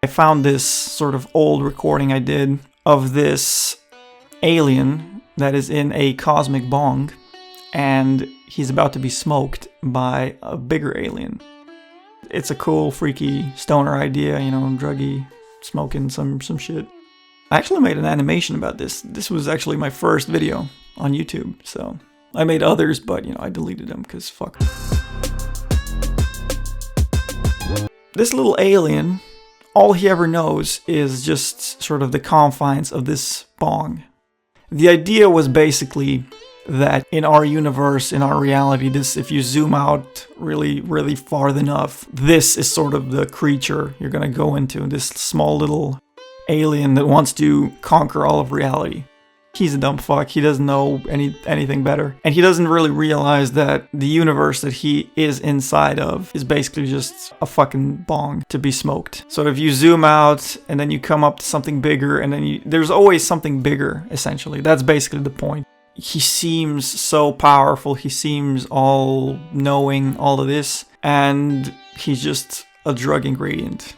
I found this sort of old recording I did of this alien that is in a cosmic bong, and he's about to be smoked by a bigger alien. It's a cool, freaky stoner idea, you know, druggy, smoking some shit. I actually made an animation about this. This was actually my first video on YouTube, so I made others, but, you know, I deleted them because fuck. This little alien, all he ever knows is just sort of the confines of this bong. The idea was basically that in our universe, in our reality, this, if you zoom out really, really far enough, this is sort of the creature you're gonna go into, this small little alien that wants to conquer all of reality. He's a dumb fuck, he doesn't know anything better. And he doesn't really realize that the universe that he is inside of is basically just a fucking bong to be smoked. So if you zoom out and then you come up to something bigger, and then there's always something bigger, essentially. That's basically the point. He seems so powerful, he seems all knowing, all of this, and he's just a drug ingredient.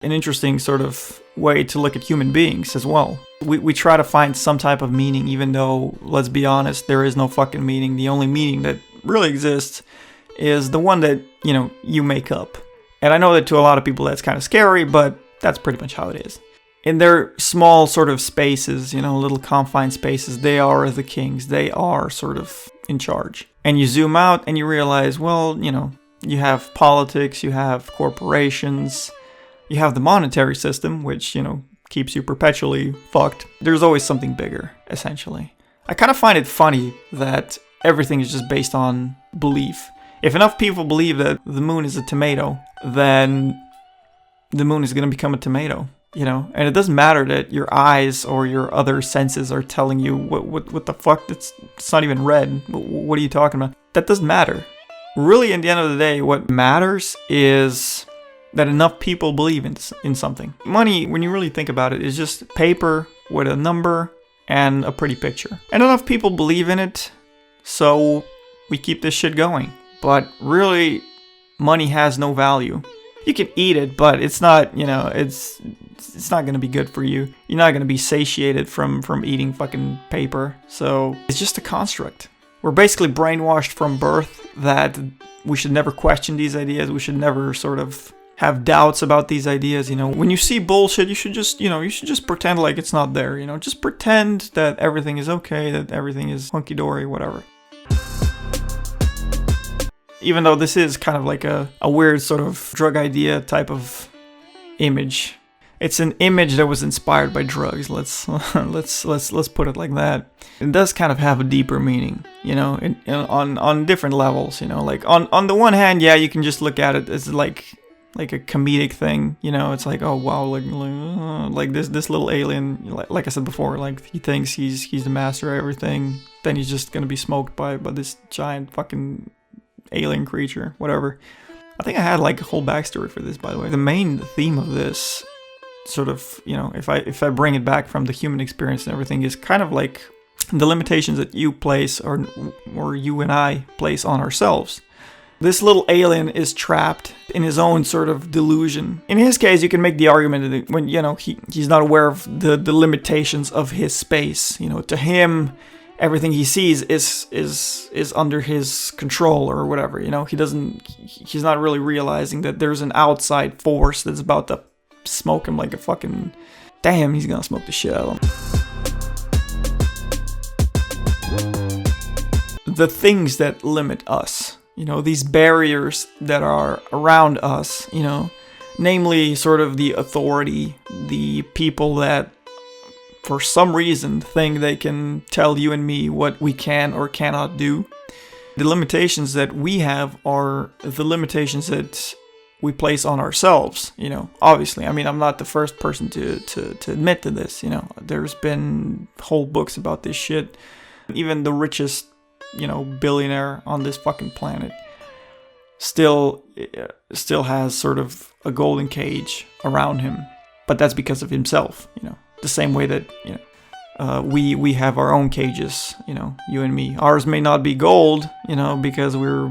An interesting sort of way to look at human beings as well. We try to find some type of meaning, even though, let's be honest, there is no fucking meaning. The only meaning that really exists is the one that, you know, you make up. And I know that to a lot of people that's kind of scary, but that's pretty much how it is. In their small sort of spaces, you know, little confined spaces, they are the kings. They are sort of in charge. And you zoom out and you realize, well, you know, you have politics, you have corporations, you have the monetary system, which, you know, keeps you perpetually fucked. There's always something bigger, essentially. I kind of find it funny that everything is just based on belief. If enough people believe that the moon is a tomato, then the moon is going to become a tomato, you know? And it doesn't matter that your eyes or your other senses are telling you, what the fuck, it's not even red. What are you talking about? That doesn't matter. Really, in the end of the day, what matters is that enough people believe in something. Money, when you really think about it, is just paper with a number and a pretty picture. And enough people believe in it, so we keep this shit going. But really, money has no value. You can eat it, but it's not, you know, it's not gonna be good for you. You're not gonna be satiated from eating fucking paper. So it's just a construct. We're basically brainwashed from birth that we should never question these ideas. We should never sort of have doubts about these ideas. You know, when you see bullshit, you should just pretend like it's not there. You know, just pretend that everything is okay, that everything is hunky-dory, whatever. Even though this is kind of like a weird sort of drug idea type of image. It's an image that was inspired by drugs. Let's put it like that. It does kind of have a deeper meaning, you know, on different levels, you know. Like on the one hand, yeah, you can just look at it as like a comedic thing, you know. It's like, oh wow, like this little alien, like I said before, like he thinks he's the master of everything. Then he's just gonna be smoked by this giant fucking alien creature, whatever. I think I had like a whole backstory for this, by the way. The main theme of this sort of, you know, if I bring it back from the human experience and everything, is kind of like the limitations that you place or you and I place on ourselves. This little alien is trapped in his own sort of delusion. In his case, you can make the argument that when, you know, he's not aware of the limitations of his space. You know, to him, everything he sees is under his control or whatever. You know, he's not really realizing that there's an outside force that's about to smoke him like a fucking... Damn, he's gonna smoke the shit out of him. The things that limit us, you know, these barriers that are around us, you know, namely sort of the authority, the people that for some reason think they can tell you and me what we can or cannot do. The limitations that we have are the limitations that we place on ourselves, you know. Obviously, I mean, I'm not the first person to admit to this, you know. There's been whole books about this shit. Even the richest, you know, billionaire on this fucking planet still has sort of a golden cage around him. But that's because of himself, you know. The same way that, you know, we have our own cages, you know, you and me. Ours may not be gold, you know, because we're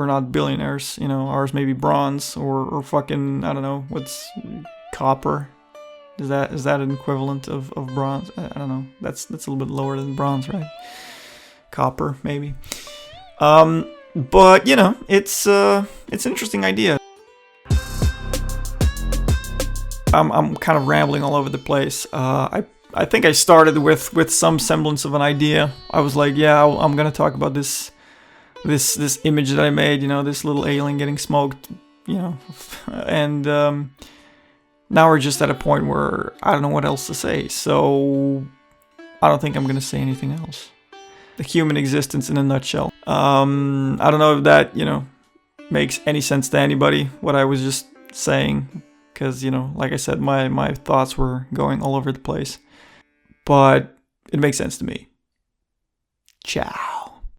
not billionaires, you know. Ours may be bronze or fucking, I don't know, what's copper. Is that an equivalent of bronze? I don't know. That's a little bit lower than bronze, right? Copper, maybe. But you know, it's an interesting idea. I'm kind of rambling all over the place. I think I started with some semblance of an idea. I was like, yeah, I'm gonna talk about this image that I made, you know, this little alien getting smoked, you know, and now we're just at a point where I don't know what else to say. So I don't think I'm gonna say anything else. The human existence in a nutshell. I don't know if that, you know, makes any sense to anybody, what I was just saying, because, you know, like I said, my thoughts were going all over the place. But it makes sense to me. Ciao.